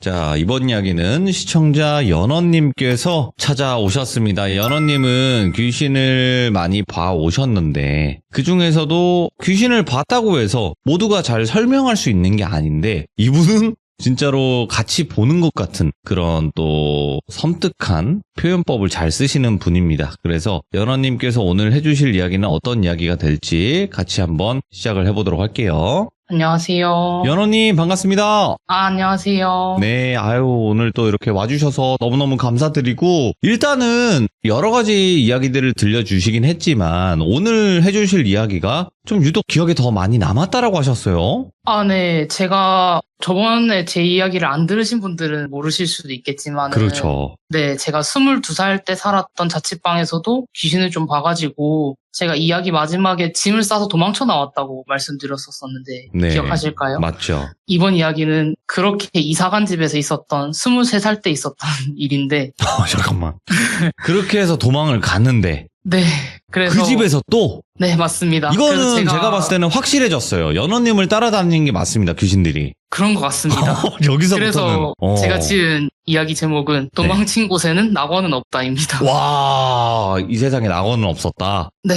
자, 이번 이야기는 시청자 연어님께서 찾아오셨습니다. 연어님은 귀신을 많이 봐오셨는데 그 중에서도 귀신을 봤다고 해서 모두가 잘 설명할 수 있는 게 아닌데 이분은 진짜로 같이 보는 것 같은 그런 또 섬뜩한 표현법을 잘 쓰시는 분입니다. 그래서 연어님께서 오늘 해주실 이야기는 어떤 이야기가 될지 같이 한번 시작을 해보도록 할게요. 안녕하세요. 연어님 반갑습니다. 안녕하세요. 네, 아유, 오늘 또 이렇게 와주셔서 너무너무 감사드리고, 일단은 여러 가지 이야기들을 들려주시긴 했지만, 오늘 해주실 이야기가 좀 유독 기억에 더 많이 남았다라고 하셨어요. 네. 제가 저번에 제 이야기를 안 들으신 분들은 모르실 수도 있겠지만, 그렇죠. 네, 제가 22살 때 살았던 자취방에서도 귀신을 좀 봐가지고, 제가 이야기 마지막에 짐을 싸서 도망쳐 나왔다고 말씀드렸었는데, 네. 기억하실까요? 맞죠. 이번 이야기는 그렇게 이사간 집에서 있었던 23살 때 있었던 일인데, 잠깐만. 그렇게 해서 도망을 갔는데, 네. 그래서. 그 집에서 또? 네, 맞습니다. 이거는 그래서 제가 봤을 때는 확실해졌어요. 연어님을 따라다니는 게 맞습니다, 귀신들이. 그런 것 같습니다. 여기서부터는. 그래서 제가 지은 이야기 제목은 도망친 곳에는 낙원은 없다입니다. 와, 이 세상에 낙원은 없었다. 네,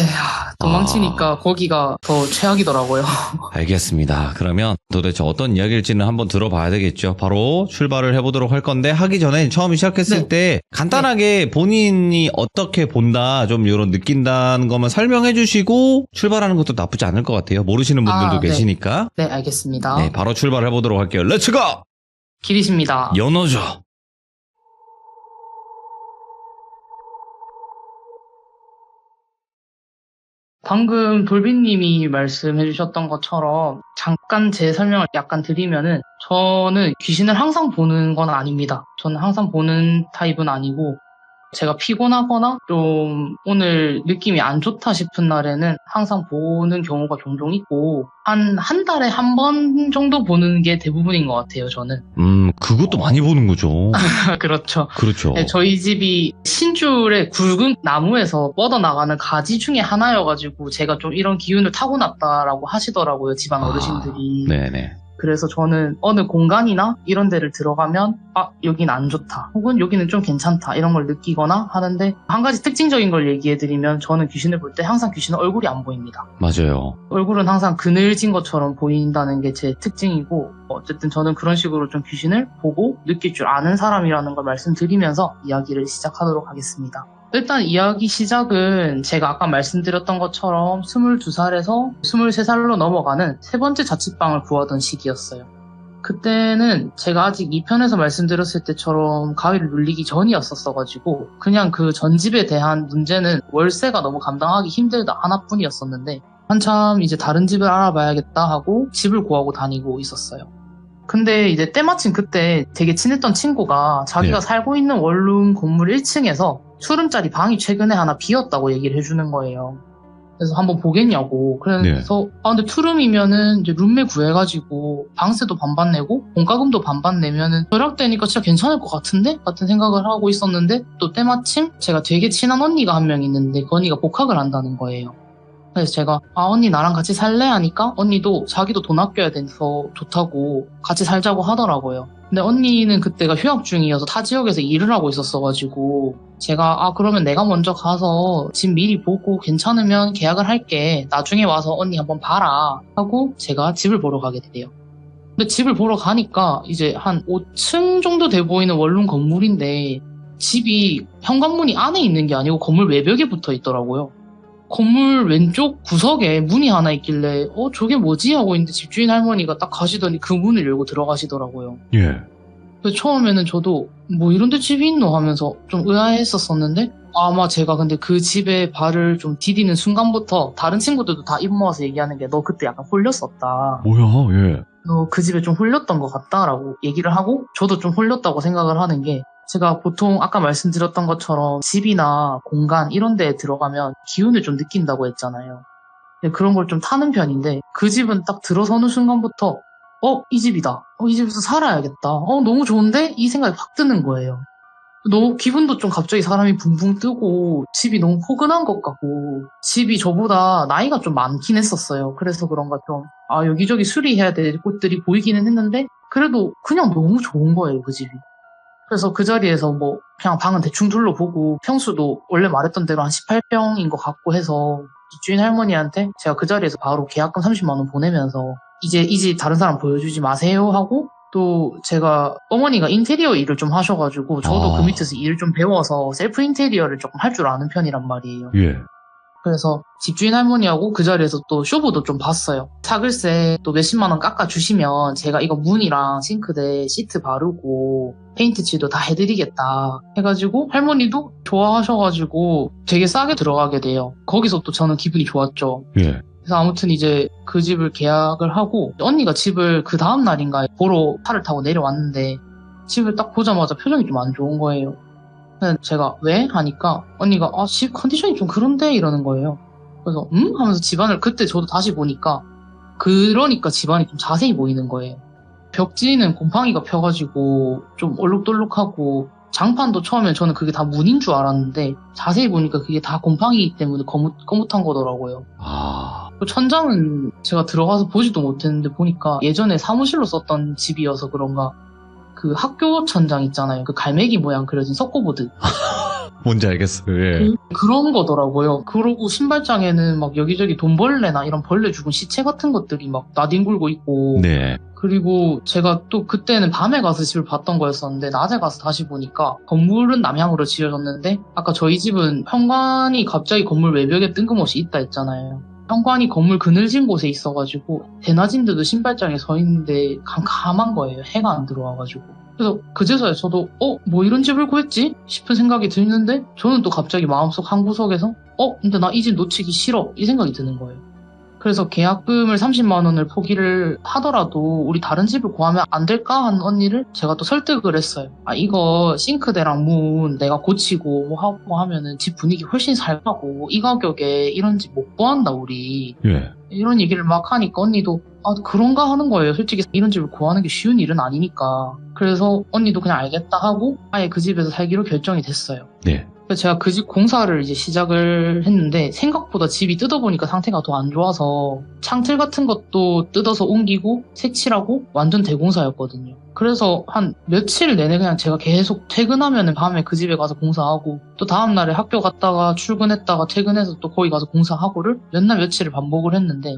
도망치니까 거기가 더 최악이더라고요. 알겠습니다. 그러면 도대체 어떤 이야기일지는 한번 들어봐야 되겠죠. 바로 출발을 해보도록 할 건데 하기 전에 처음 시작했을 네. 때 간단하게 본인이 어떻게 본다, 좀 이런 느낀다는 것만 설명해 주시고 출발하는 것도 나쁘지 않을 것 같아요. 모르시는 분들도 네. 계시니까. 네, 알겠습니다. 네, 바로 출발해 보도록 할게요. 렛츠고! 길이십니다. 연어죠. 방금 돌빈님이 말씀해주셨던 것처럼 잠깐 제 설명을 약간 드리면은 저는 귀신을 항상 보는 건 아닙니다. 저는 항상 보는 타입은 아니고 제가 피곤하거나 좀 오늘 느낌이 안 좋다 싶은 날에는 항상 보는 경우가 종종 있고 한 달에 한 번 정도 보는 게 대부분인 것 같아요, 저는. 그것도 많이 보는 거죠. 그렇죠. 그렇죠. 네, 저희 집이 신줄의 굵은 나무에서 뻗어나가는 가지 중에 하나여가지고 제가 좀 이런 기운을 타고났다라고 하시더라고요, 집안 어르신들이. 네네. 그래서 저는 어느 공간이나 이런 데를 들어가면 여긴 안 좋다 혹은 여기는 좀 괜찮다 이런 걸 느끼거나 하는데 한 가지 특징적인 걸 얘기해드리면 저는 귀신을 볼 때 항상 귀신은 얼굴이 안 보입니다. 맞아요. 얼굴은 항상 그늘진 것처럼 보인다는 게 제 특징이고 어쨌든 저는 그런 식으로 좀 귀신을 보고 느낄 줄 아는 사람이라는 걸 말씀드리면서 이야기를 시작하도록 하겠습니다. 일단 이야기 시작은 제가 아까 말씀드렸던 것처럼 22살에서 23살로 넘어가는 세 번째 자취방을 구하던 시기였어요. 그때는 제가 아직 2편에서 말씀드렸을 때처럼 가위를 눌리기 전이었었어가지고 그냥 그 전집에 대한 문제는 월세가 너무 감당하기 힘들다 하나뿐이었었는데 한참 이제 다른 집을 알아봐야겠다 하고 집을 구하고 다니고 있었어요. 근데 이제 때마침 그때 되게 친했던 친구가 자기가 살고 있는 원룸 건물 1층에서 투룸짜리 방이 최근에 하나 비었다고 얘기를 해주는 거예요. 그래서 한번 보겠냐고. 그래서 근데 투룸이면은 이제 룸메 구해가지고 방세도 반반 내고 공과금도 반반 내면은 절약되니까 진짜 괜찮을 것 같은데? 같은 생각을 하고 있었는데 또 때마침 제가 되게 친한 언니가 한 명 있는데 그 언니가 복학을 한다는 거예요. 그래서 제가 언니 나랑 같이 살래? 하니까 언니도 자기도 돈 아껴야 돼서 좋다고 같이 살자고 하더라고요. 근데 언니는 그때가 휴학 중이어서 타 지역에서 일을 하고 있었어가지고 제가 그러면 내가 먼저 가서 집 미리 보고 괜찮으면 계약을 할게. 나중에 와서 언니 한번 봐라 하고 제가 집을 보러 가게 돼요. 근데 집을 보러 가니까 이제 한 5층 정도 돼 보이는 원룸 건물인데 집이 현관문이 안에 있는 게 아니고 건물 외벽에 붙어 있더라고요. 건물 왼쪽 구석에 문이 하나 있길래 저게 뭐지? 하고 있는데 집주인 할머니가 딱 가시더니 그 문을 열고 들어가시더라고요. 예. 그래서 처음에는 저도 뭐 이런 데 집이 있노 하면서 좀 의아했었었는데 아마 제가 근데 그 집에 발을 좀 디디는 순간부터 다른 친구들도 다 입 모아서 얘기하는 게 너 그때 약간 홀렸었다. 뭐야, 예. 너 그 집에 좀 홀렸던 것 같다라고 얘기를 하고 저도 좀 홀렸다고 생각을 하는 게 제가 보통 아까 말씀드렸던 것처럼 집이나 공간 이런 데에 들어가면 기운을 좀 느낀다고 했잖아요. 그런 걸 좀 타는 편인데 그 집은 딱 들어서는 순간부터 이 집이다. 이 집에서 살아야겠다. 너무 좋은데? 이 생각이 확 드는 거예요. 너무 기분도 좀 갑자기 사람이 붕붕 뜨고 집이 너무 포근한 것 같고 집이 저보다 나이가 좀 많긴 했었어요. 그래서 그런가 좀 여기저기 수리해야 될 곳들이 보이기는 했는데 그래도 그냥 너무 좋은 거예요, 그 집이. 그래서 그 자리에서 뭐 그냥 방은 대충 둘러보고 평수도 원래 말했던 대로 한 18평인 것 같고 해서 집주인 할머니한테 제가 그 자리에서 바로 계약금 30만 원 보내면서 이제 이 집 다른 사람 보여주지 마세요 하고 또 제가 어머니가 인테리어 일을 좀 하셔가지고 저도 그 밑에서 일을 좀 배워서 셀프 인테리어를 조금 할 줄 아는 편이란 말이에요. 예. 그래서 집주인 할머니하고 그 자리에서 또 쇼부도 좀 봤어요. 사글세 또 몇십만 원 깎아주시면 제가 이거 문이랑 싱크대 시트 바르고 페인트 칠도 다 해드리겠다 해가지고 할머니도 좋아하셔가지고 되게 싸게 들어가게 돼요. 거기서 또 저는 기분이 좋았죠. 예. 그래서 아무튼 이제 그 집을 계약을 하고 언니가 집을 그 다음 날인가 보러 차를 타고 내려왔는데 집을 딱 보자마자 표정이 좀 안 좋은 거예요. 그래서 제가 왜? 하니까 언니가 집 컨디션이 좀 그런데 이러는 거예요. 그래서 하면서 집안을 그때 저도 다시 보니까 그러니까 집안이 좀 자세히 보이는 거예요. 벽지는 곰팡이가 펴가지고 좀 얼룩덜룩하고 장판도 처음엔 저는 그게 다 문인 줄 알았는데 자세히 보니까 그게 다 곰팡이 때문에 거뭇한 거더라고요. 천장은 제가 들어가서 보지도 못했는데 보니까 예전에 사무실로 썼던 집이어서 그런가 그 학교 천장 있잖아요. 그 갈매기 모양 그려진 석고보드. 뭔지 알겠어요. 예. 그런 거더라고요. 그러고 신발장에는 막 여기저기 돈벌레나 이런 벌레 죽은 시체 같은 것들이 막 나뒹굴고 있고. 네. 그리고 제가 또 그때는 밤에 가서 집을 봤던 거였었는데 낮에 가서 다시 보니까 건물은 남향으로 지어졌는데 아까 저희 집은 현관이 갑자기 건물 외벽에 뜬금없이 있다 했잖아요. 현관이 건물 그늘진 곳에 있어가지고 대낮인데도 신발장에 서 있는데 캄캄한 거예요. 해가 안 들어와가지고. 그래서 그제서야 저도 뭐 이런 집을 구했지? 싶은 생각이 드는데 저는 또 갑자기 마음속 한 구석에서 근데 나 이 집 놓치기 싫어 이 생각이 드는 거예요. 그래서 계약금을 30만 원을 포기를 하더라도 우리 다른 집을 구하면 안 될까 하는 언니를 제가 또 설득을 했어요. 이거 싱크대랑 문 내가 고치고 뭐 하고 하면은 집 분위기 훨씬 살가고 이 가격에 이런 집 못 구한다 우리. 예. 이런 얘기를 막 하니까 언니도 그런가 하는 거예요. 솔직히 이런 집을 구하는 게 쉬운 일은 아니니까. 그래서 언니도 그냥 알겠다 하고 아예 그 집에서 살기로 결정이 됐어요. 네. 그래서 제가 그 집 공사를 이제 시작을 했는데 생각보다 집이 뜯어보니까 상태가 더 안 좋아서 창틀 같은 것도 뜯어서 옮기고 색칠하고 완전 대공사였거든요. 그래서 한 며칠 내내 그냥 제가 계속 퇴근하면 밤에 그 집에 가서 공사하고 또 다음날에 학교 갔다가 출근했다가 퇴근해서 또 거기 가서 공사하고를 몇 날 며칠을 반복을 했는데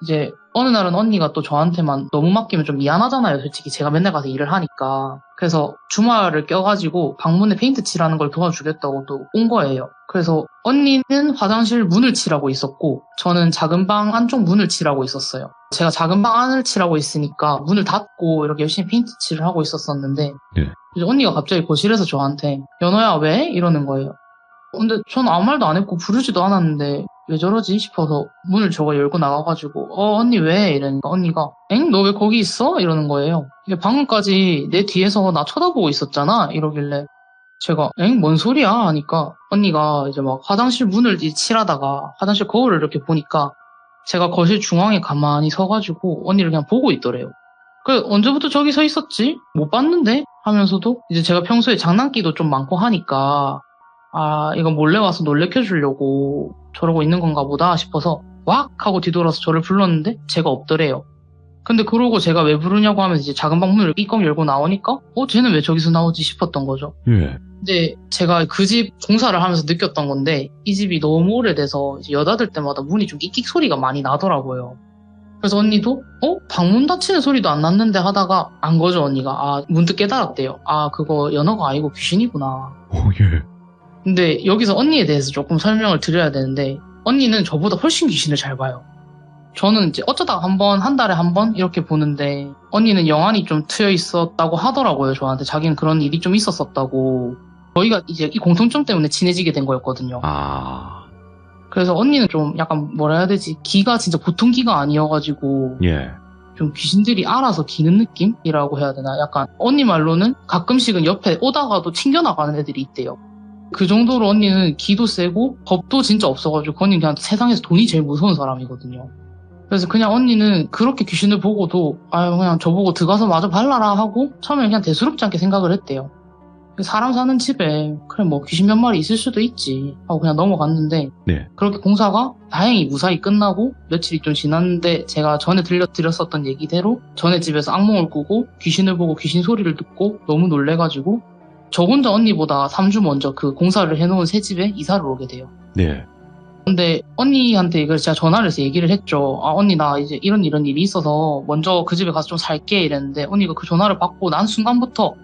이제 어느 날은 언니가 또 저한테만 너무 맡기면 좀 미안하잖아요. 솔직히 제가 맨날 가서 일을 하니까. 그래서 주말을 껴가지고 방문에 페인트 칠하는 걸 도와주겠다고 또 온 거예요. 그래서 언니는 화장실 문을 칠하고 있었고 저는 작은 방 안쪽 문을 칠하고 있었어요. 제가 작은 방 안을 칠하고 있으니까 문을 닫고 이렇게 열심히 페인트 칠을 하고 있었었는데 네. 이제 언니가 갑자기 거실에서 저한테 연호야 왜? 이러는 거예요. 근데 전 아무 말도 안 했고 부르지도 않았는데 왜 저러지 싶어서 문을 저가 열고 나가가지고 언니 왜? 이러니까 언니가 엥? 너 왜 거기 있어? 이러는 거예요. 방금까지 내 뒤에서 나 쳐다보고 있었잖아 이러길래 제가 엥? 뭔 소리야? 하니까 언니가 이제 막 화장실 문을 칠하다가 화장실 거울을 이렇게 보니까 제가 거실 중앙에 가만히 서가지고 언니를 그냥 보고 있더래요. 그래 언제부터 저기 서 있었지? 못 봤는데? 하면서도 이제 제가 평소에 장난기도 좀 많고 하니까 이거 몰래 와서 놀래켜주려고 저러고 있는 건가 보다 싶어서 왁 하고 뒤돌아서 저를 불렀는데 제가 없더래요. 근데 그러고 제가 왜 부르냐고 하면서 이제 작은 방문을 삐걱 열고 나오니까 쟤는 왜 저기서 나오지 싶었던 거죠. 예. 근데 제가 그 집 공사를 하면서 느꼈던 건데 이 집이 너무 오래돼서 이제 여닫을 때마다 문이 좀 끽끽 소리가 많이 나더라고요. 그래서 언니도 방문 닫히는 소리도 안 났는데 하다가 안 거죠. 언니가 문득 깨달았대요. 그거 연어가 아니고 귀신이구나. 예. 근데 여기서 언니에 대해서 조금 설명을 드려야 되는데 언니는 저보다 훨씬 귀신을 잘 봐요. 저는 이제 어쩌다가 한 달에 한 번 이렇게 보는데 언니는 영안이 좀 트여 있었다고 하더라고요. 저한테 자기는 그런 일이 좀 있었었다고. 저희가 이제 이 공통점 때문에 친해지게 된 거였거든요. 그래서 언니는 좀 약간 뭐라 해야 되지? 기가 진짜 보통 기가 아니어가지고 예. 좀 귀신들이 알아서 기는 느낌이라고 해야 되나? 약간 언니 말로는 가끔씩은 옆에 오다가도 튕겨나가는 애들이 있대요. 그 정도로 언니는 기도 세고 겁도 진짜 없어가지고 언니는 그냥 세상에서 돈이 제일 무서운 사람이거든요. 그래서 그냥 언니는 그렇게 귀신을 보고도 그냥 저보고 들어가서 마저 발라라 하고 처음에 그냥 대수롭지 않게 생각을 했대요. 사람 사는 집에 그래 뭐 귀신 몇 마리 있을 수도 있지 하고 그냥 넘어갔는데 네. 그렇게 공사가 다행히 무사히 끝나고 며칠이 좀 지났는데 제가 전에 들려드렸었던 얘기대로 전에 집에서 악몽을 꾸고 귀신을 보고 귀신 소리를 듣고 너무 놀래가지고 저 혼자 언니보다 3주 먼저 그 공사를 해놓은 새 집에 이사를 오게 돼요. 네. 근데 언니한테 이걸 제가 전화를 해서 얘기를 했죠. 아 언니 나 이제 이런 일이 있어서 먼저 그 집에 가서 좀 살게 이랬는데 언니가 그 전화를 받고 난 순간부터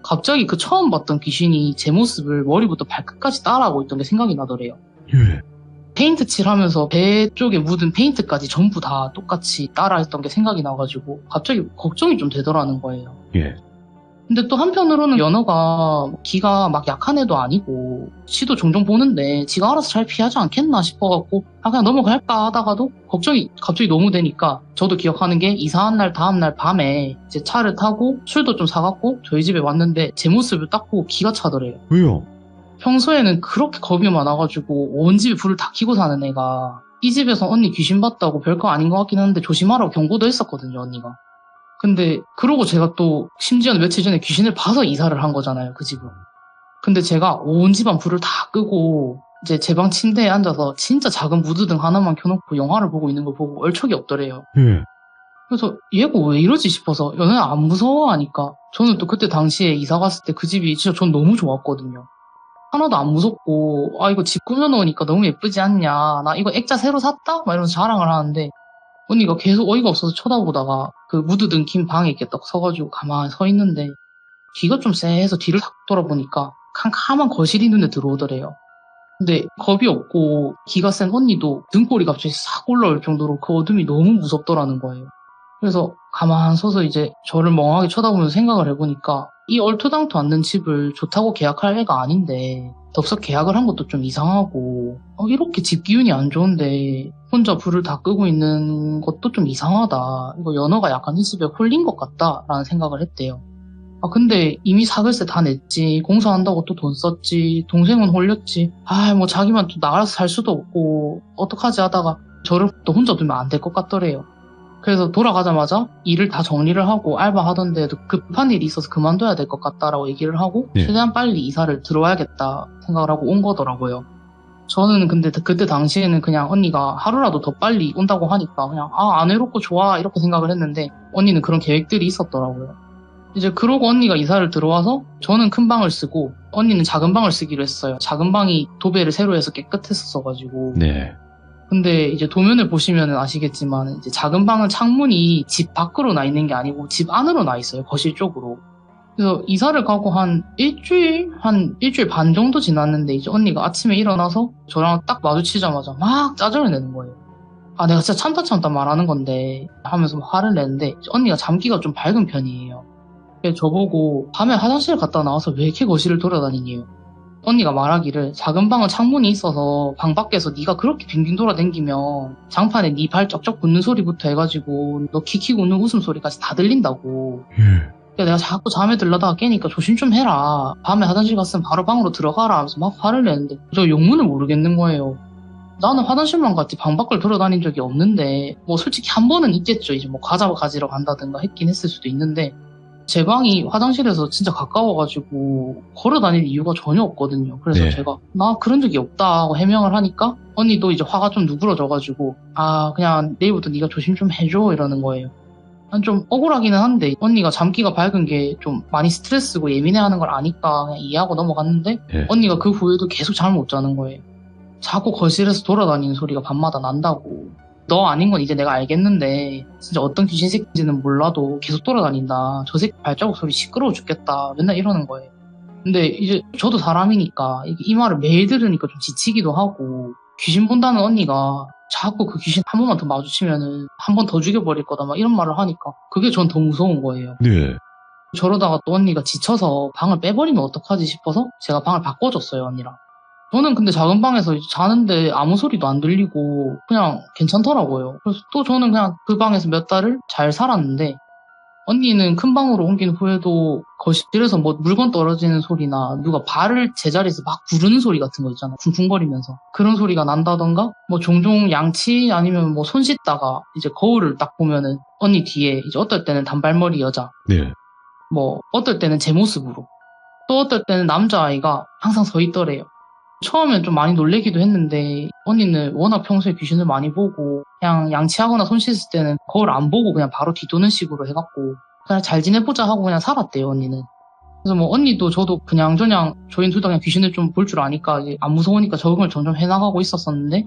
갑자기 그 처음 봤던 귀신이 제 모습을 머리부터 발끝까지 따라하고 있던 게 생각이 나더래요. 예. 페인트 칠하면서 배 쪽에 묻은 페인트까지 전부 다 똑같이 따라했던 게 생각이 나가지고 갑자기 걱정이 좀 되더라는 거예요. 예. 근데 또 한편으로는 연어가 기가 막 약한 애도 아니고 시도 종종 보는데 지가 알아서 잘 피하지 않겠나 싶어갖고 아 그냥 넘어갈까 하다가도 걱정이 갑자기 너무 되니까 저도 기억하는 게 이사한 날 다음날 밤에 이제 차를 타고 술도 좀 사갖고 저희 집에 왔는데 제 모습을 딱 보고 기가 차더래요. 왜요? 평소에는 그렇게 겁이 많아가지고 온 집에 불을 다 켜고 사는 애가 이 집에서 언니 귀신 봤다고 별거 아닌 것 같긴 한데 조심하라고 경고도 했었거든요, 언니가. 근데 그러고 제가 또 심지어는 며칠 전에 귀신을 봐서 이사를 한 거잖아요, 그 집을. 근데 제가 온 집안 불을 다 끄고 이제 제 방 침대에 앉아서 진짜 작은 무드등 하나만 켜놓고 영화를 보고 있는 걸 보고 얼척이 없더래요. 예. 그래서 얘가 왜 이러지 싶어서 연애야 안 무서워 하니까 저는 또 그때 당시에 이사 갔을 때 그 집이 진짜 전 너무 좋았거든요. 하나도 안 무섭고 아 이거 집 꾸며놓으니까 너무 예쁘지 않냐, 나 이거 액자 새로 샀다? 막 이러면서 자랑을 하는데 언니가 계속 어이가 없어서 쳐다보다가 그 무드등 킨 방에 이렇게 딱 서가지고 가만히 서 있는데 귀가 좀 쎄해서 뒤를 탁 돌아보니까 캄캄한 거실이 눈에 들어오더래요. 근데 겁이 없고 기가 센 언니도 등골이 갑자기 싹 올라올 정도로 그 어둠이 너무 무섭더라는 거예요. 그래서 가만 서서 이제 저를 멍하게 쳐다보면서 생각을 해보니까 이 얼토당토 않는 집을 좋다고 계약할 애가 아닌데 덥석 계약을 한 것도 좀 이상하고 이렇게 집 기운이 안 좋은데 혼자 불을 다 끄고 있는 것도 좀 이상하다. 이거 연어가 약간 이 집에 홀린 것 같다라는 생각을 했대요. 아 근데 이미 사글세 다 냈지, 공사한다고 또 돈 썼지, 동생은 홀렸지, 아 뭐 자기만 또 나가서 살 수도 없고 어떡하지 하다가 저를 또 혼자 두면 안 될 것 같더래요. 그래서 돌아가자마자 일을 다 정리를 하고 알바하던데도 급한 일이 있어서 그만둬야 될 것 같다라고 얘기를 하고 네. 최대한 빨리 이사를 들어와야겠다 생각을 하고 온 거더라고요. 저는 근데 그때 당시에는 그냥 언니가 하루라도 더 빨리 온다고 하니까 그냥 안 외롭고 좋아 이렇게 생각을 했는데 언니는 그런 계획들이 있었더라고요. 이제 그러고 언니가 이사를 들어와서 저는 큰 방을 쓰고 언니는 작은 방을 쓰기로 했어요. 작은 방이 도배를 새로 해서 깨끗했었어가지고. 네. 근데 이제 도면을 보시면 아시겠지만 이제 작은 방은 창문이 집 밖으로 나 있는 게 아니고 집 안으로 나 있어요. 거실 쪽으로. 그래서 이사를 가고 한 일주일 반 정도 지났는데 이제 언니가 아침에 일어나서 저랑 딱 마주치자마자 막 짜증을 내는 거예요. 아 내가 진짜 참다 말하는 건데 하면서 막 화를 내는데 언니가 잠기가 좀 밝은 편이에요. 그래서 저보고 밤에 화장실 갔다 나와서 왜 이렇게 거실을 돌아다니니? 언니가 말하기를 작은 방은 창문이 있어서 방 밖에서 네가 그렇게 빙빙 돌아다니면 장판에 네 발 쩍쩍 붙는 소리부터 해가지고 너 키키고 웃는 웃음소리까지 다 들린다고. 그래서 내가 자꾸 잠에 들려다가 깨니까 조심 좀 해라. 밤에 화장실 갔으면 바로 방으로 들어가라 하면서 막 화를 내는데 저 영문을 모르겠는 거예요. 나는 화장실만 갔지 방 밖을 돌아다닌 적이 없는데 뭐 솔직히 한 번은 있겠죠. 이제 뭐 과자 가지러 간다든가 했긴 했을 수도 있는데 제 방이 화장실에서 진짜 가까워가지고 걸어 다닐 이유가 전혀 없거든요. 그래서 네. 제가 나 그런 적이 없다 하고 해명을 하니까 언니도 이제 화가 좀 누그러져가지고 그냥 내일부터 네가 조심 좀 해줘 이러는 거예요. 난 좀 억울하기는 한데 언니가 잠기가 밝은 게 좀 많이 스트레스고 예민해하는 걸 아니까 그냥 이해하고 넘어갔는데 네. 언니가 그 후에도 계속 잠을 못 자는 거예요. 자꾸 거실에서 돌아다니는 소리가 밤마다 난다고. 너 아닌 건 이제 내가 알겠는데 진짜 어떤 귀신 새끼인지는 몰라도 계속 돌아다닌다. 저 새끼 발자국 소리 시끄러워 죽겠다. 맨날 이러는 거예요. 근데 이제 저도 사람이니까 이 말을 매일 들으니까 좀 지치기도 하고 귀신 본다는 언니가 자꾸 그 귀신 한 번만 더 마주치면은 한 번 더 죽여버릴 거다 막 이런 말을 하니까 그게 전 더 무서운 거예요. 네. 저러다가 또 언니가 지쳐서 방을 빼버리면 어떡하지 싶어서 제가 방을 바꿔줬어요, 언니랑. 저는 근데 작은 방에서 이제 자는데 아무 소리도 안 들리고 그냥 괜찮더라고요. 그래서 또 저는 그냥 그 방에서 몇 달을 잘 살았는데 언니는 큰 방으로 옮긴 후에도 거실에서 뭐 물건 떨어지는 소리나 누가 발을 제자리에서 막 구르는 소리 같은 거 있잖아. 쿵쿵거리면서. 그런 소리가 난다던가 뭐 종종 양치 아니면 뭐 손 씻다가 이제 거울을 딱 보면은 언니 뒤에 이제 어떨 때는 단발머리 여자, 네. 뭐 어떨 때는 제 모습으로 또 어떨 때는 남자아이가 항상 서 있더래요. 처음엔 좀 많이 놀래기도 했는데 언니는 워낙 평소에 귀신을 많이 보고 그냥 양치하거나 손 씻을 때는 거울 안 보고 그냥 바로 뒤도는 식으로 해갖고 그냥 잘 지내보자 하고 그냥 살았대요, 언니는. 그래서 뭐 언니도 저도 그냥저냥 저희 둘 다 그냥 귀신을 좀 볼 줄 아니까 이제 안 무서우니까 적응을 점점 해나가고 있었었는데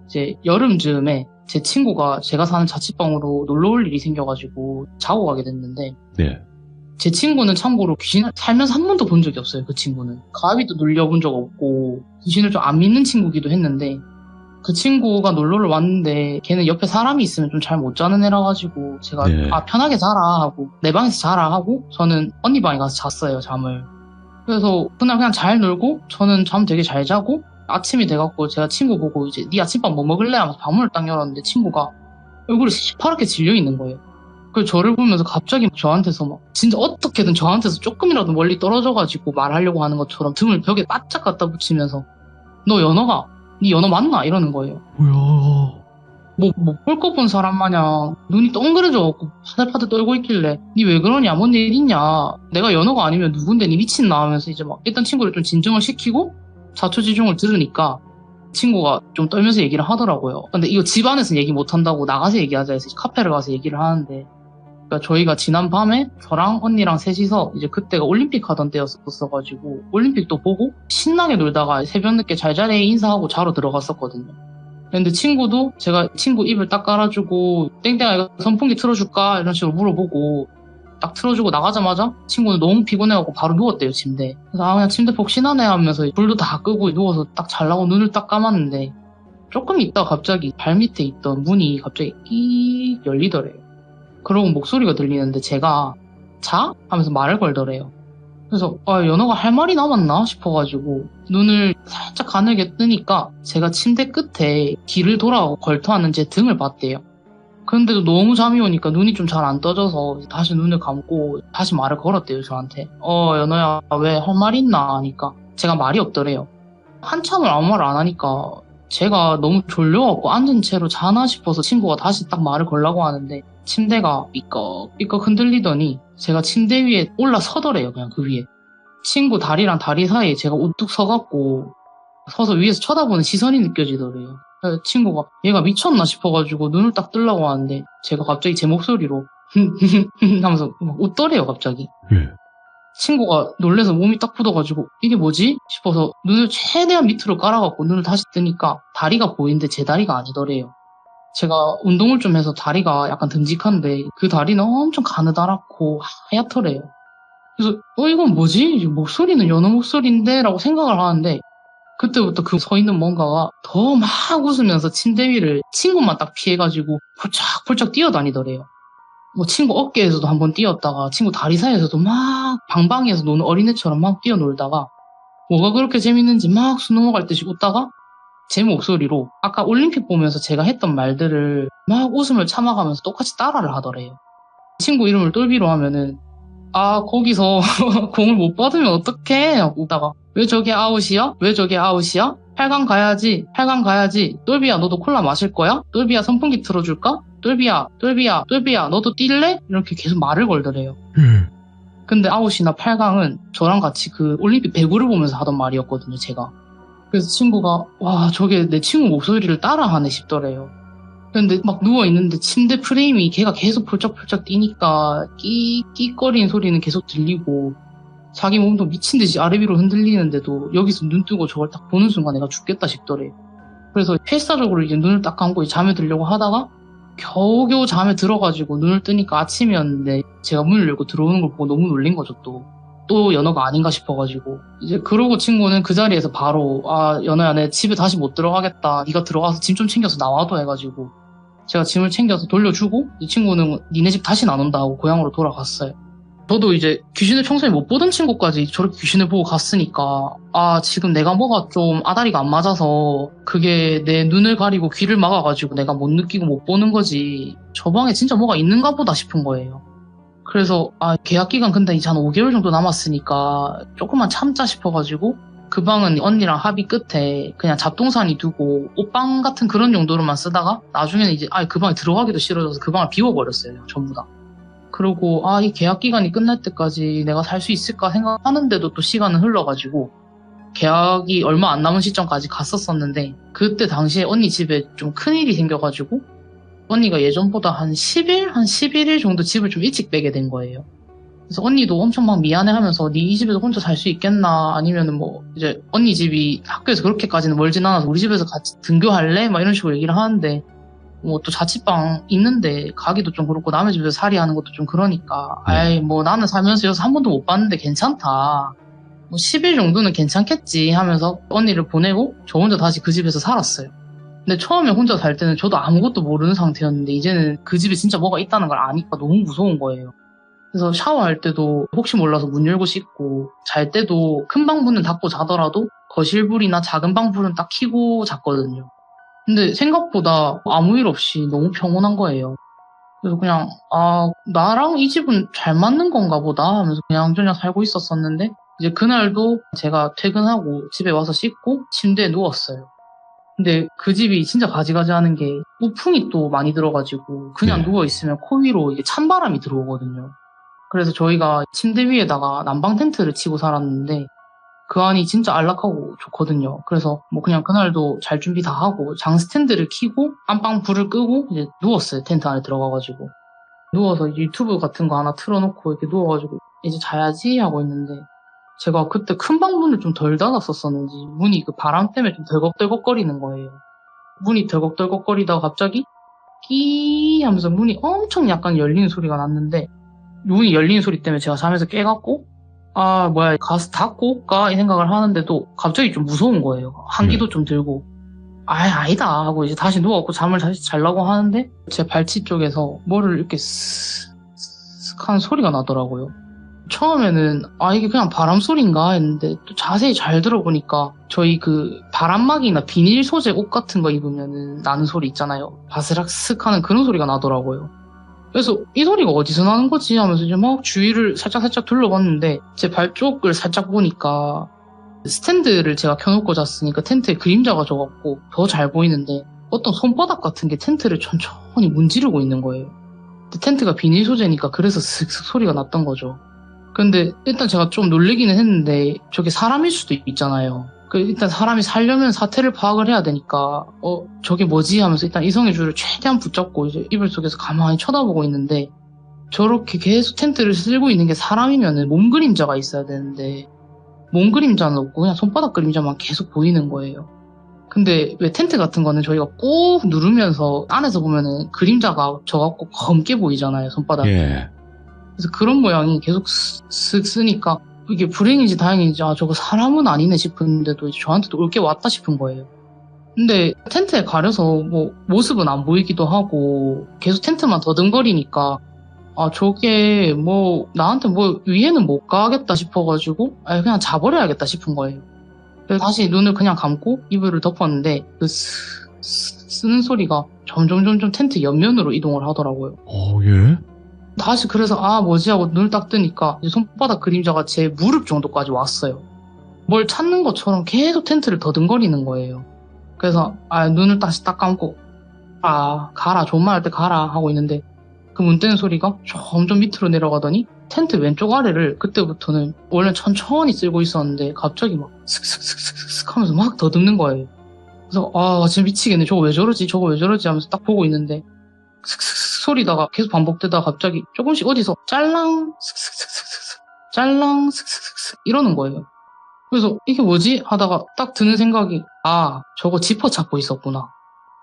이제 여름쯤에 제 친구가 제가 사는 자취방으로 놀러 올 일이 생겨가지고 자고 가게 됐는데 네. 제 친구는 참고로 귀신을 살면서 한 번도 본 적이 없어요. 그 친구는 가위도 눌려본 적 없고 귀신을 좀 안 믿는 친구기도 했는데 그 친구가 놀러를 왔는데 걔는 옆에 사람이 있으면 좀 잘 못 자는 애라 가지고 제가 네. 편하게 자라 하고 내 방에서 자라 하고 저는 언니 방에 가서 잤어요, 잠을. 그래서 그날 그냥 잘 놀고 저는 잠 되게 잘 자고 아침이 돼갖고 제가 친구 보고 이제 네 아침밥 뭐 먹을래? 하면서 방문을 딱 열었는데 친구가 얼굴이 시퍼렇게 질려 있는 거예요. 그래서 저를 보면서 갑자기 저한테서 막 진짜 어떻게든 저한테서 조금이라도 멀리 떨어져가지고 말하려고 하는 것처럼 등을 벽에 바짝 갖다 붙이면서 너 연어가 네 연어 맞나? 이러는 거예요. 뭐야? 못 볼 거 본 사람 마냥 눈이 동그래져갖고 파들파들 떨고 있길래 니 왜 그러냐? 뭔 일 있냐? 내가 연어가 아니면 누군데 니 미친나? 하면서 이제 막 일단 친구를 좀 진정을 시키고 자초지종을 들으니까 친구가 좀 떨면서 얘기를 하더라고요. 근데 이거 집 안에서는 얘기 못 한다고 나가서 얘기하자 해서 카페를 가서 얘기를 하는데 그러니까 저희가 지난 밤에 저랑 언니랑 셋이서 이제 그때가 올림픽 하던 때였어가지고 올림픽도 보고 신나게 놀다가 새벽 늦게 잘 자래 인사하고 자러 들어갔었거든요. 근데 친구도 제가 친구 입을 딱 깔아주고 땡땡아 이거 선풍기 틀어줄까? 이런 식으로 물어보고 딱 틀어주고 나가자마자 친구는 너무 피곤해갖고 바로 누웠대요, 침대에. 그래서 그냥 침대 폭신하네 하면서 불도 다 끄고 누워서 딱 잘라고 눈을 딱 감았는데 조금 있다가 갑자기 발 밑에 있던 문이 갑자기 끼익 열리더래요. 그러고 목소리가 들리는데 제가 자? 하면서 말을 걸더래요. 그래서 연어가 할 말이 남았나 싶어가지고 눈을 살짝 가늘게 뜨니까 제가 침대 끝에 뒤를 돌아가고 걸터하는 제 등을 봤대요. 그런데도 너무 잠이 오니까 눈이 좀 잘 안 떠져서 다시 눈을 감고 다시 말을 걸었대요, 저한테. 연어야 왜 할 말 있나 하니까 제가 말이 없더래요. 한참을 아무 말 안 하니까 제가 너무 졸려갖고 앉은 채로 자나 싶어서 친구가 다시 딱 말을 걸라고 하는데 침대가 삐걱삐걱 흔들리더니 제가 침대 위에 올라서더래요, 그냥 그 위에. 친구 다리랑 다리 사이에 제가 우뚝 서갖고 서서 위에서 쳐다보는 시선이 느껴지더래요. 그래서 친구가 얘가 미쳤나 싶어가지고 눈을 딱 뜨려고 하는데 제가 갑자기 제 목소리로 하면서 막 웃더래요, 갑자기. 네. 친구가 놀래서 몸이 딱 굳어가지고 이게 뭐지? 싶어서 눈을 최대한 밑으로 깔아갖고 눈을 다시 뜨니까 다리가 보이는데 제 다리가 아니더래요. 제가 운동을 좀 해서 다리가 약간 듬직한데 그 다리는 엄청 가느다랗고 하얗더래요. 그래서 이건 뭐지? 목소리는 연어 목소리인데? 라고 생각을 하는데 그때부터 그 서 있는 뭔가가 더 막 웃으면서 침대 위를 친구만 딱 피해가지고 폴짝폴짝 뛰어다니더래요. 뭐 친구 어깨에서도 한번 뛰었다가 친구 다리 사이에서도 막 방방이에서 노는 어린애처럼 막 뛰어놀다가 뭐가 그렇게 재밌는지 막 숨 넘어갈 듯이 웃다가 제 목소리로 아까 올림픽 보면서 제가 했던 말들을 막 웃음을 참아가면서 똑같이 따라를 하더래요. 친구 이름을 똘비로 하면은 거기서 공을 못 받으면 어떡해? 하고 웃다가 왜 저게 아웃이야? 왜 저게 아웃이야? 8강 가야지. 8강 가야지. 똘비야 너도 콜라 마실 거야? 똘비야 선풍기 틀어줄까? 똘비야 너도 뛸래? 이렇게 계속 말을 걸더래요. 근데 아웃이나 8강은 저랑 같이 그 올림픽 배구를 보면서 하던 말이었거든요, 제가. 그래서 친구가 와 저게 내 친구 목소리를 따라하네 싶더래요. 근데 막 누워있는데 침대 프레임이 걔가 계속 폴짝폴짝 뛰니까 끼끼거리는 소리는 계속 들리고 자기 몸도 미친듯이 아래 위로 흔들리는데도 여기서 눈 뜨고 저걸 딱 보는 순간 내가 죽겠다 싶더래요. 그래서 필사적으로 이제 눈을 딱 감고 잠에 들려고 하다가 겨우겨우 잠에 들어가지고 눈을 뜨니까 아침이었는데 제가 문을 열고 들어오는 걸 보고 너무 놀린 거죠, 또 연어가 아닌가 싶어가지고 이제 그러고 친구는 그 자리에서 바로 연어야 내 집에 다시 못 들어가겠다, 네가 들어가서 짐 좀 챙겨서 나와도 해가지고 제가 짐을 챙겨서 돌려주고 이 친구는 니네 집 다시 안 온다 하고 고향으로 돌아갔어요. 저도 이제 귀신을 평소에 못 보던 친구까지 저렇게 귀신을 보고 갔으니까 지금 내가 뭐가 좀 아다리가 안 맞아서 그게 내 눈을 가리고 귀를 막아가지고 내가 못 느끼고 못 보는 거지 저 방에 진짜 뭐가 있는가 보다 싶은 거예요. 그래서 계약 기간 근데 이제 한 5개월 정도 남았으니까 조금만 참자 싶어가지고 그 방은 언니랑 합의 끝에 그냥 잡동사니 두고 옷방 같은 그런 용도로만 쓰다가 나중에는 이제 그 방에 들어가기도 싫어져서 그 방을 비워버렸어요, 전부 다. 그리고 이 계약 기간이 끝날 때까지 내가 살 수 있을까 생각하는데도 또 시간은 흘러가지고 계약이 얼마 안 남은 시점까지 갔었었는데 그때 당시에 언니 집에 좀 큰일이 생겨가지고 언니가 예전보다 한 10일? 한 11일 정도 집을 좀 일찍 빼게 된 거예요. 그래서 언니도 엄청 막 미안해하면서 네 이 집에서 혼자 살 수 있겠나 아니면은 뭐 이제 언니 집이 학교에서 그렇게까지는 멀진 않아서 우리 집에서 같이 등교할래? 막 이런 식으로 얘기를 하는데 뭐 또 자취방 있는데 가기도 좀 그렇고 남의 집에서 살이 하는 것도 좀 그러니까 아이 뭐 나는 살면서 여기서 한 번도 못 봤는데 괜찮다. 뭐 10일 정도는 괜찮겠지 하면서 언니를 보내고 저 혼자 다시 그 집에서 살았어요. 근데 처음에 혼자 살 때는 저도 아무것도 모르는 상태였는데 이제는 그 집에 진짜 뭐가 있다는 걸 아니까 너무 무서운 거예요. 그래서 샤워할 때도 혹시 몰라서 문 열고 씻고 잘 때도 큰 방 문은 닫고 자더라도 거실 불이나 작은 방 불은 딱 켜고 잤거든요. 근데 생각보다 아무 일 없이 너무 평온한 거예요. 그래서 그냥 나랑 이 집은 잘 맞는 건가 보다 하면서 그냥 살고 있었었는데 이제 그날도 제가 퇴근하고 집에 와서 씻고 침대에 누웠어요. 근데 그 집이 진짜 가지가지 하는 게 우풍이 또 많이 들어가지고 그냥 누워있으면 코 위로 이게 찬바람이 들어오거든요. 그래서 저희가 침대 위에다가 난방 텐트를 치고 살았는데 그 안이 진짜 안락하고 좋거든요. 그래서 뭐 그냥 그날도 잘 준비 다 하고 장 스탠드를 켜고 안방 불을 끄고 이제 누웠어요. 텐트 안에 들어가가지고 누워서 유튜브 같은 거 하나 틀어놓고 이렇게 누워가지고 이제 자야지 하고 있는데 제가 그때 큰 방 문을 좀 덜 닫았었었는지 문이 그 바람 때문에 좀 덜컥덜컥거리는 거예요. 문이 덜컥덜컥거리다가 갑자기 끼 하면서 문이 엄청 약간 열리는 소리가 났는데 문이 열리는 소리 때문에 제가 잠에서 깨갖고 뭐야 가서 닫고 올까 이 생각을 하는데도 갑자기 좀 무서운 거예요. 한기도 좀 들고 아니다 하고 이제 다시 누워갖고 잠을 다시 자려고 하는데 제 발치 쪽에서 뭐를 이렇게 쓱 하는 소리가 나더라고요. 처음에는 이게 그냥 바람 소리인가 했는데 또 자세히 잘 들어보니까 저희 그 바람막이나 비닐 소재 옷 같은 거 입으면은 나는 소리 있잖아요. 바스락 쓱 하는 그런 소리가 나더라고요. 그래서 이 소리가 어디서 나는 거지 하면서 이제 막 주위를 살짝 둘러봤는데 제 발 쪽을 살짝 보니까 스탠드를 제가 켜놓고 잤으니까 텐트에 그림자가 져갖고 더 잘 보이는데 어떤 손바닥 같은 게 텐트를 천천히 문지르고 있는 거예요. 근데 텐트가 비닐 소재니까 그래서 슥슥 소리가 났던 거죠. 근데 일단 제가 좀 놀래기는 했는데 저게 사람일 수도 있잖아요. 일단 사람이 살려면 사태를 파악을 해야 되니까 저게 뭐지 하면서 일단 이성의 줄을 최대한 붙잡고 이제 이불 속에서 가만히 쳐다보고 있는데 저렇게 계속 텐트를 쓸고 있는 게 사람이면은 몸 그림자가 있어야 되는데 몸 그림자는 없고 그냥 손바닥 그림자만 계속 보이는 거예요. 근데 왜 텐트 같은 거는 저희가 꾹 누르면서 안에서 보면은 그림자가 져갖고 검게 보이잖아요, 손바닥이. 예. 그래서 그런 모양이 계속 쓱 쓰니까 이게 불행인지 다행인지 저거 사람은 아니네 싶은데도 이제 저한테도 올 게 왔다 싶은 거예요. 근데 텐트에 가려서 뭐 모습은 안 보이기도 하고 계속 텐트만 더듬거리니까 저게 뭐 나한테 뭐 위에는 못 가겠다 싶어가지고 그냥 자버려야겠다 싶은 거예요. 그래서 다시 눈을 그냥 감고 이불을 덮었는데 그 쓰는 소리가 점점 텐트 옆면으로 이동을 하더라고요. 예? 다시 그래서 뭐지 하고 눈을 딱 뜨니까 이제 손바닥 그림자가 제 무릎 정도까지 왔어요. 뭘 찾는 것처럼 계속 텐트를 더듬거리는 거예요. 그래서 눈을 다시 딱 감고 가라 존만 할 때 가라 하고 있는데 그 문 떼는 소리가 점점 밑으로 내려가더니 텐트 왼쪽 아래를 그때부터는 원래 천천히 쓸고 있었는데 갑자기 막 슥슥슥슥슥 하면서 막 더듬는 거예요. 그래서 진짜 미치겠네. 저거 왜 저러지 하면서 딱 보고 있는데 슥슥슥 소리다가 계속 반복되다가 갑자기 조금씩 어디서 짤랑 슥슥슥슥슥 짤랑 슥슥슥슥 이러는 거예요. 그래서 이게 뭐지 하다가 딱 드는 생각이 저거 지퍼 찾고 있었구나.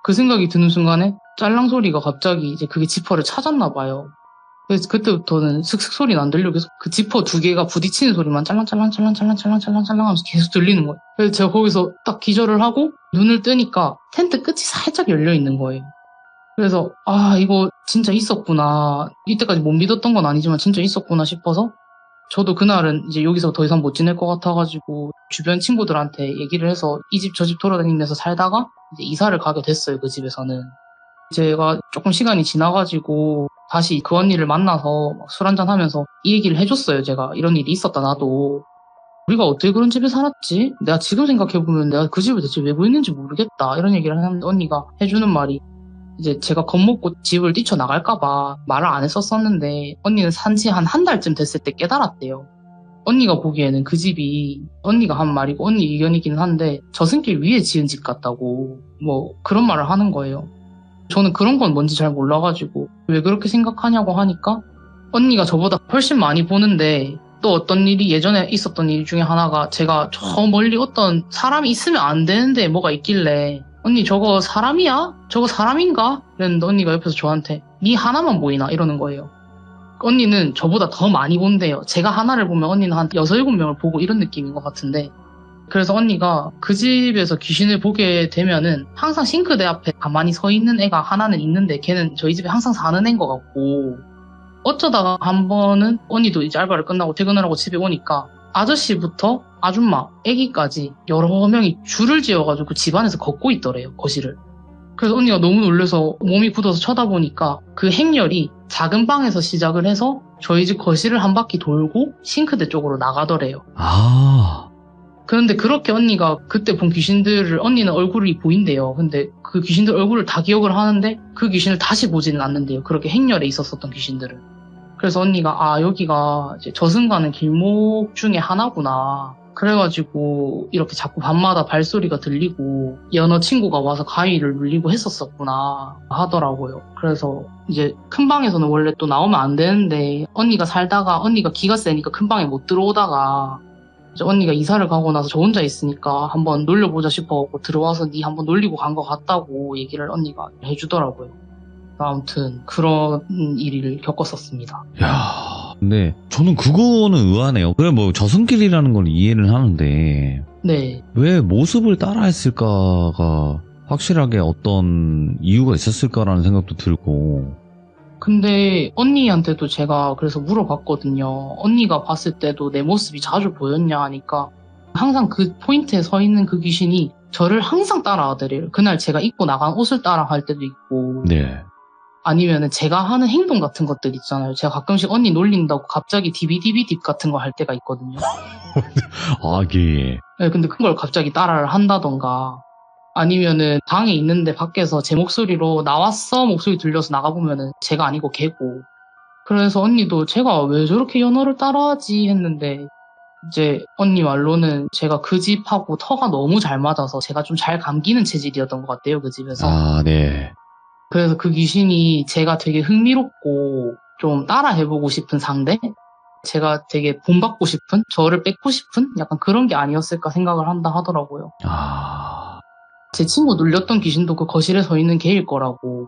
그 생각이 드는 순간에 짤랑 소리가 갑자기 이제 그게 지퍼를 찾았나 봐요. 그래서 그때부터는 슥슥 소리는 안 들리고 계속 그 지퍼 두 개가 부딪히는 소리만 짤랑짤랑 하면서 계속 들리는 거예요. 그래서 제가 거기서 딱 기절을 하고 눈을 뜨니까 텐트 끝이 살짝 열려 있는 거예요. 그래서 이거 진짜 있었구나. 이때까지 못 믿었던 건 아니지만 진짜 있었구나 싶어서 저도 그날은 이제 여기서 더 이상 못 지낼 것 같아가지고 주변 친구들한테 얘기를 해서 이 집 저 집 돌아다니면서 살다가 이제 이사를 가게 됐어요. 그 집에서는. 제가 조금 시간이 지나가지고 다시 그 언니를 만나서 술 한잔 하면서 이 얘기를 해줬어요. 제가 이런 일이 있었다 나도. 우리가 어떻게 그런 집에 살았지? 내가 지금 생각해보면 내가 그 집을 대체 왜 구했는지 모르겠다. 이런 얘기를 하는데 언니가 해주는 말이 이제 제가 겁먹고 집을 뛰쳐나갈까봐 말을 안 했었었는데 언니는 산지 한 달쯤 됐을 때 깨달았대요. 언니가 보기에는 그 집이 언니가 한 말이고 언니 의견이긴 한데 저승길 위에 지은 집 같다고 뭐 그런 말을 하는 거예요. 저는 그런 건 뭔지 잘 몰라가지고 왜 그렇게 생각하냐고 하니까 언니가 저보다 훨씬 많이 보는데 또 어떤 일이 예전에 있었던 일 중에 하나가 제가 저 멀리 어떤 사람이 있으면 안 되는데 뭐가 있길래 언니 저거 사람이야? 저거 사람인가? 그랬는데 언니가 옆에서 저한테 니 하나만 보이나? 이러는 거예요. 언니는 저보다 더 많이 본대요. 제가 하나를 보면 언니는 한 6, 7명을 보고 이런 느낌인 것 같은데 그래서 언니가 그 집에서 귀신을 보게 되면은 항상 싱크대 앞에 가만히 서 있는 애가 하나는 있는데 걔는 저희 집에 항상 사는 애인 것 같고 어쩌다가 한 번은 언니도 이제 알바를 끝나고 퇴근을 하고 집에 오니까 아저씨부터 아줌마, 애기까지 여러 명이 줄을 지어가지고 집 안에서 걷고 있더래요, 거실을. 그래서 언니가 너무 놀라서 몸이 굳어서 쳐다보니까 그 행렬이 작은 방에서 시작을 해서 저희 집 거실을 한 바퀴 돌고 싱크대 쪽으로 나가더래요. 그런데 그렇게 언니가 그때 본 귀신들을 언니는 얼굴이 보인대요. 근데 그 귀신들 얼굴을 다 기억을 하는데 그 귀신을 다시 보지는 않는데요. 그렇게 행렬에 있었었던 귀신들을. 그래서 언니가 여기가 이제 저승 가는 길목 중에 하나구나. 그래가지고 이렇게 자꾸 밤마다 발소리가 들리고 연어 친구가 와서 가위를 눌리고 했었었구나 하더라고요. 그래서 이제 큰 방에서는 원래 또 나오면 안 되는데 언니가 살다가 언니가 기가 세니까 큰 방에 못 들어오다가 이제 언니가 이사를 가고 나서 저 혼자 있으니까 한번 놀려보자 싶어갖고 들어와서 니 한번 놀리고 간 것 같다고 얘기를 언니가 해주더라고요. 아무튼 그런 일을 겪었었습니다. 야, 근데 저는 그거는 의아하네요. 그래 뭐 저승길이라는 걸 이해는 하는데 네. 왜 모습을 따라 했을까가 확실하게 어떤 이유가 있었을까라는 생각도 들고. 근데 언니한테도 제가 그래서 물어봤거든요. 언니가 봤을 때도 내 모습이 자주 보였냐 하니까 항상 그 포인트에 서 있는 그 귀신이 저를 항상 따라하더래요. 그날 제가 입고 나간 옷을 따라할 때도 있고 네. 아니면은 제가 하는 행동 같은 것들 있잖아요. 제가 가끔씩 언니 놀린다고 갑자기 디비디비딥 같은 거 할 때가 있거든요. 예. 네, 근데 그걸 갑자기 따라를 한다던가 아니면은 방에 있는데 밖에서 제 목소리로 나왔어 목소리 들려서 나가보면은 제가 아니고 걔고 그래서 언니도 제가 왜 저렇게 연어를 따라하지 했는데 이제 언니 말로는 제가 그 집하고 터가 너무 잘 맞아서 제가 좀 잘 감기는 체질이었던 것 같아요, 그 집에서. 네. 그래서 그 귀신이 제가 되게 흥미롭고 좀 따라 해보고 싶은 상대? 제가 되게 본받고 싶은? 저를 뺏고 싶은? 약간 그런 게 아니었을까 생각을 한다 하더라고요. 제 친구 눌렸던 귀신도 그 거실에 서 있는 걔일 거라고.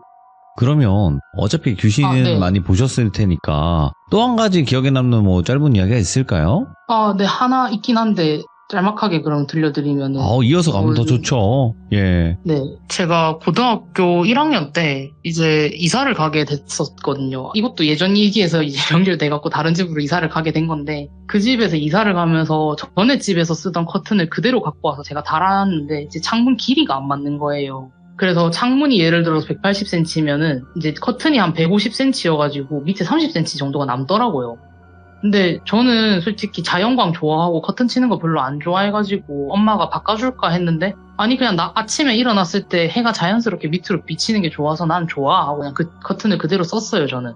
그러면 어차피 귀신은 네. 많이 보셨을 테니까 또 한 가지 기억에 남는 뭐 짧은 이야기가 있을까요? 네, 하나 있긴 한데 짤막하게 그럼 들려드리면은. 이어서 가면 더 좋죠. 예. 네. 제가 고등학교 1학년 때 이제 이사를 가게 됐었거든요. 이것도 예전 얘기에서 이제 연결돼갖고 다른 집으로 이사를 가게 된 건데 그 집에서 이사를 가면서 전에 집에서 쓰던 커튼을 그대로 갖고 와서 제가 달았는데 이제 창문 길이가 안 맞는 거예요. 그래서 창문이 예를 들어서 180cm면은 이제 커튼이 한 150cm여가지고 밑에 30cm 정도가 남더라고요. 근데 저는 솔직히 자연광 좋아하고 커튼 치는 거 별로 안 좋아해가지고 엄마가 바꿔줄까 했는데 아니 그냥 나 아침에 일어났을 때 해가 자연스럽게 밑으로 비치는 게 좋아서 난 좋아 하고 그냥 그 커튼을 그대로 썼어요 저는.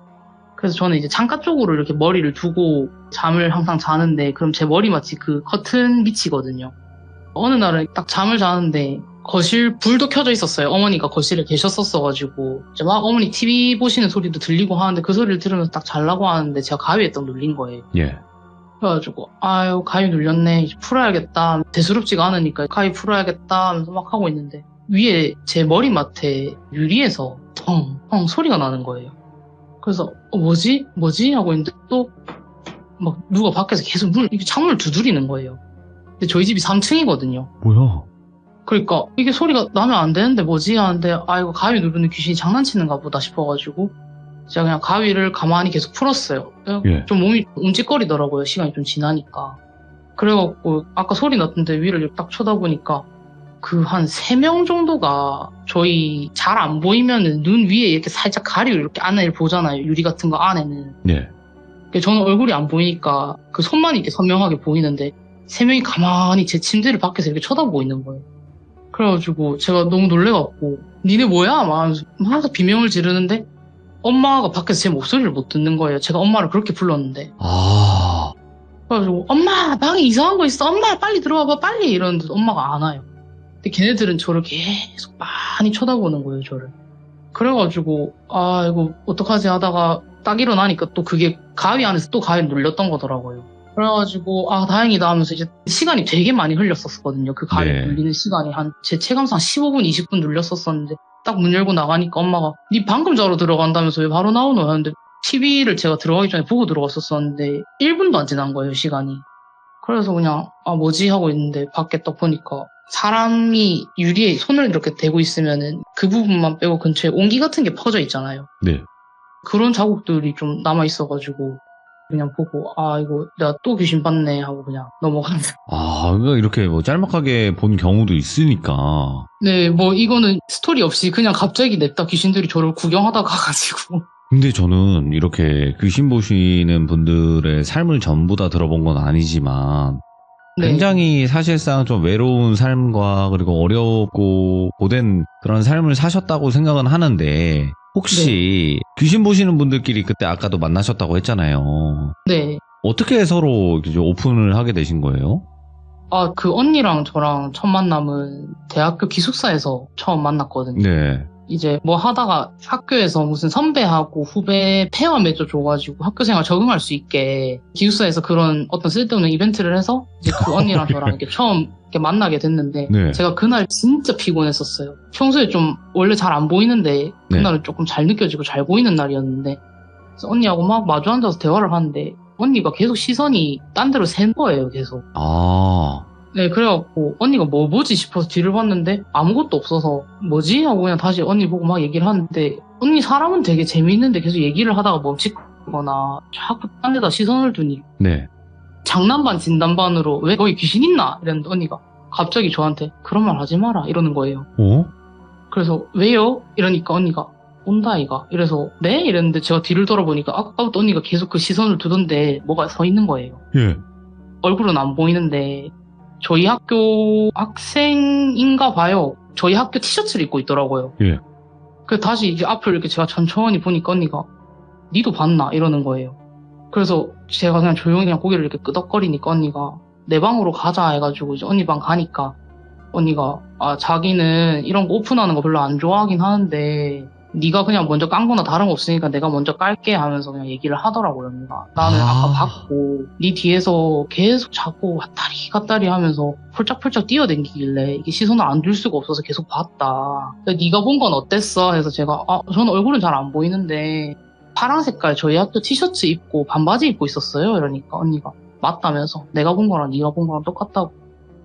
그래서 저는 이제 창가 쪽으로 이렇게 머리를 두고 잠을 항상 자는데 그럼 제 머리맡이 그 커튼 밑이거든요. 어느 날은 딱 잠을 자는데 거실 불도 켜져 있었어요. 어머니가 거실에 계셨었어가지고 이제 막 어머니 TV 보시는 소리도 들리고 하는데 그 소리를 들으면서 딱 자려고 하는데 제가 가위에 딱 눌린 거예요. 예. 그래가지고 아유 가위 눌렸네 이제 풀어야겠다 대수롭지가 않으니까 가위 풀어야겠다 하면서 막 하고 있는데 위에 제 머리맡에 유리에서 텅텅 소리가 나는 거예요. 그래서 뭐지 하고 있는데 또 막 누가 밖에서 계속 창문을 두드리는 거예요. 근데 저희 집이 3층이거든요. 뭐야? 그러니까 이게 소리가 나면 안 되는데 뭐지 하는데 이거 가위 누르는 귀신이 장난치는가 보다 싶어가지고 제가 그냥 가위를 가만히 계속 풀었어요. 예. 좀 몸이 움찔거리더라고요. 시간이 좀 지나니까. 그래갖고 아까 소리 났던데 위를 딱 쳐다보니까 그 한 3명 정도가 저희 잘 안 보이면은 눈 위에 이렇게 살짝 가리고 이렇게 안을 보잖아요. 유리 같은 거 안에는. 네. 저는 얼굴이 안 보이니까 그 손만 이렇게 선명하게 보이는데 3명이 가만히 제 침대를 밖에서 이렇게 쳐다보고 있는 거예요. 그래가지고 제가 너무 놀래갖고 니네 뭐야? 막 하면서 항상 비명을 지르는데 엄마가 밖에서 제 목소리를 못 듣는 거예요. 제가 엄마를 그렇게 불렀는데. 아, 그래가지고 엄마 방에 이상한 거 있어. 엄마 빨리 들어와봐 빨리 이러는데 엄마가 안 와요. 근데 걔네들은 저를 계속 많이 쳐다보는 거예요, 저를. 그래가지고 아 이거 어떡하지 하다가 딱 일어나니까 또 그게 가위 안에서 또 가위를 눌렸던 거더라고요. 그래가지고 아 다행이다 하면서 이제 시간이 되게 많이 흘렸었거든요. 그 가위 네. 눌리는 시간이 한 제 체감상 15분 20분 눌렸었었는데 딱 문 열고 나가니까 엄마가 니 방금 자러 들어간다면서 왜 바로 나오노 하는데 TV를 제가 들어가기 전에 보고 들어갔었었는데 1분도 안 지난 거예요, 시간이. 그래서 그냥 아 뭐지 하고 있는데 밖에 딱 보니까 사람이 유리에 손을 이렇게 대고 있으면은 그 부분만 빼고 근처에 온기 같은 게 퍼져 있잖아요. 네. 그런 자국들이 좀 남아 있어가지고 그냥 보고 아 이거 내가 또 귀신 봤네 하고 그냥 넘어가는. 아, 그러니까 이렇게 뭐 짤막하게 본 경우도 있으니까. 네, 뭐 이거는 스토리 없이 그냥 갑자기 냅다 귀신들이 저를 구경하다 가가지고. 근데 저는 이렇게 귀신 보시는 분들의 삶을 전부 다 들어본 건 아니지만 네. 굉장히 사실상 좀 외로운 삶과 그리고 어렵고 고된 그런 삶을 사셨다고 생각은 하는데 혹시 귀신 보시는 분들끼리 그때 아까도 만나셨다고 했잖아요. 네. 어떻게 서로 이제 오픈을 하게 되신 거예요? 아, 그 언니랑 저랑 첫 만남은 대학교 기숙사에서 처음 만났거든요. 네. 이제 뭐 하다가 학교에서 무슨 선배하고 후배 페어 맺어줘가지고 학교 생활 적응할 수 있게 기숙사에서 그런 어떤 쓸데없는 이벤트를 해서 이제 그 언니랑 저랑 이렇게 처음 이렇게 만나게 됐는데 네. 제가 그날 진짜 피곤했었어요. 평소에 좀 원래 잘 안 보이는데 그날은 조금 잘 느껴지고 잘 보이는 날이었는데 그래서 언니하고 막 마주 앉아서 대화를 하는데 언니가 계속 시선이 딴 데로 샌 거예요, 계속. 아, 네, 그래갖고 언니가 뭐 보지 싶어서 뒤를 봤는데 아무것도 없어서 뭐지? 하고 그냥 다시 언니 보고 막 얘기를 하는데 언니 사람은 되게 재미있는데 계속 얘기를 하다가 멈칫거나 자꾸 딴 데다 시선을 두니 네. 장난반 진단반으로 왜 거기 귀신 있나? 이랬는데 언니가 갑자기 저한테 그런 말 하지 마라 이러는 거예요. 어? 그래서 왜요? 이러니까 언니가 온다 아이가 이래서 네? 이랬는데 제가 뒤를 돌아보니까 아까부터 언니가 계속 그 시선을 두던데 뭐가 서 있는 거예요. 예. 얼굴은 안 보이는데 저희 학교 학생인가 봐요. 저희 학교 티셔츠를 입고 있더라고요. 예. 그 다시 이제 앞을 이렇게 제가 천천히 보니까 언니가 니도 봤나? 이러는 거예요. 그래서 제가 그냥 조용히 그냥 고개를 이렇게 끄덕거리니까 언니가 내 방으로 가자 해가지고 이제 언니 방 가니까 언니가 아 자기는 이런 거 오픈하는 거 별로 안 좋아하긴 하는데 네가 그냥 먼저 깐 거나 다름없으니까 내가 먼저 깔게 하면서 그냥 얘기를 하더라고요. 언니가 나는 아까 봤고 네 뒤에서 계속 자꾸 왔다리 갔다리 하면서 폴짝폴짝 뛰어댕기길래 이게 시선을 안 둘 수가 없어서 계속 봤다. 근데 네가 본 건 어땠어? 해서 제가 아 저는 얼굴은 잘 안 보이는데 파란 색깔 저희 학교 티셔츠 입고 반바지 입고 있었어요. 이러니까 언니가 맞다면서 내가 본 거랑 네가 본 거랑 똑같다고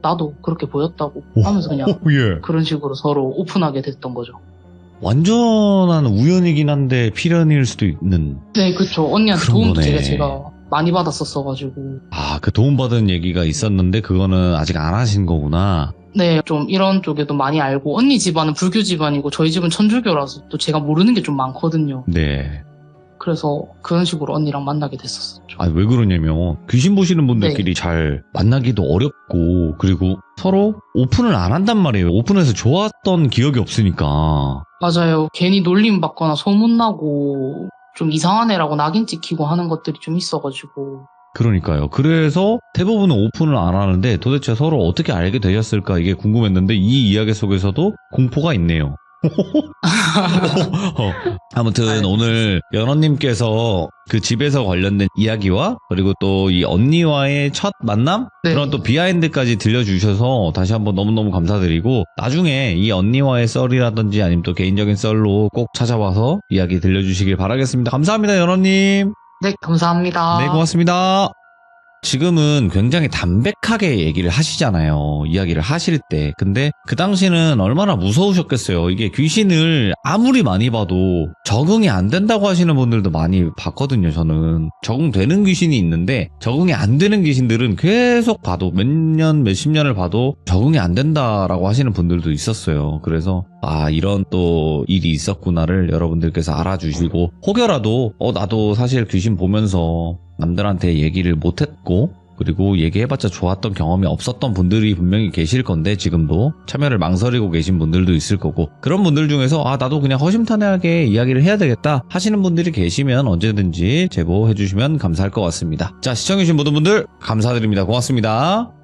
나도 그렇게 보였다고 하면서 그냥 예. 그런 식으로 서로 오픈하게 됐던 거죠. 완전한 우연이긴 한데 필연일 수도 있는. 네, 그쵸. 언니한테 그런 도움도 거네. 제가 많이 받았었어가지고. 아, 그 도움받은 얘기가 있었는데 그거는 아직 안 하신 거구나. 네, 좀 이런 쪽에도 많이 알고, 언니 집안은 불교 집안이고, 저희 집은 천주교라서 또 제가 모르는 게 좀 많거든요. 네. 그래서 그런 식으로 언니랑 만나게 됐었죠. 아, 왜 그러냐면 귀신 보시는 분들끼리 잘 만나기도 어렵고 그리고 서로 오픈을 안 한단 말이에요. 오픈해서 좋았던 기억이 없으니까. 맞아요. 괜히 놀림 받거나 소문나고, 좀 이상한 애라고 낙인 찍히고 하는 것들이 좀 있어가지고. 그러니까요. 그래서 대부분은 오픈을 안 하는데 도대체 서로 어떻게 알게 되셨을까 이게 궁금했는데 이 이야기 속에서도 공포가 있네요. 아무튼 오늘 연어님께서 그 집에서 관련된 이야기와 그리고 또 이 언니와의 첫 만남? 네. 그런 또 비하인드까지 들려주셔서 다시 한번 너무너무 감사드리고 나중에 이 언니와의 썰이라든지 아니면 또 개인적인 썰로 꼭 찾아와서 이야기 들려주시길 바라겠습니다. 감사합니다, 연어님. 네, 감사합니다. 네, 고맙습니다. 지금은 굉장히 담백하게 얘기를 하시잖아요. 이야기를 하실 때. 근데 그 당시는 얼마나 무서우셨겠어요. 이게 귀신을 아무리 많이 봐도 적응이 안 된다고 하시는 분들도 많이 봤거든요, 저는. 적응되는 귀신이 있는데 적응이 안 되는 귀신들은 계속 봐도 몇 년, 몇십 년을 봐도 적응이 안 된다라고 하시는 분들도 있었어요. 그래서 아, 이런 또 일이 있었구나를 여러분들께서 알아주시고 혹여라도 나도 사실 귀신 보면서 남들한테 얘기를 못했고 그리고 얘기해봤자 좋았던 경험이 없었던 분들이 분명히 계실 건데 지금도 참여를 망설이고 계신 분들도 있을 거고 그런 분들 중에서 나도 그냥 허심탄회하게 이야기를 해야 되겠다 하시는 분들이 계시면 언제든지 제보해 주시면 감사할 것 같습니다. 자, 시청해주신 모든 분들 감사드립니다. 고맙습니다.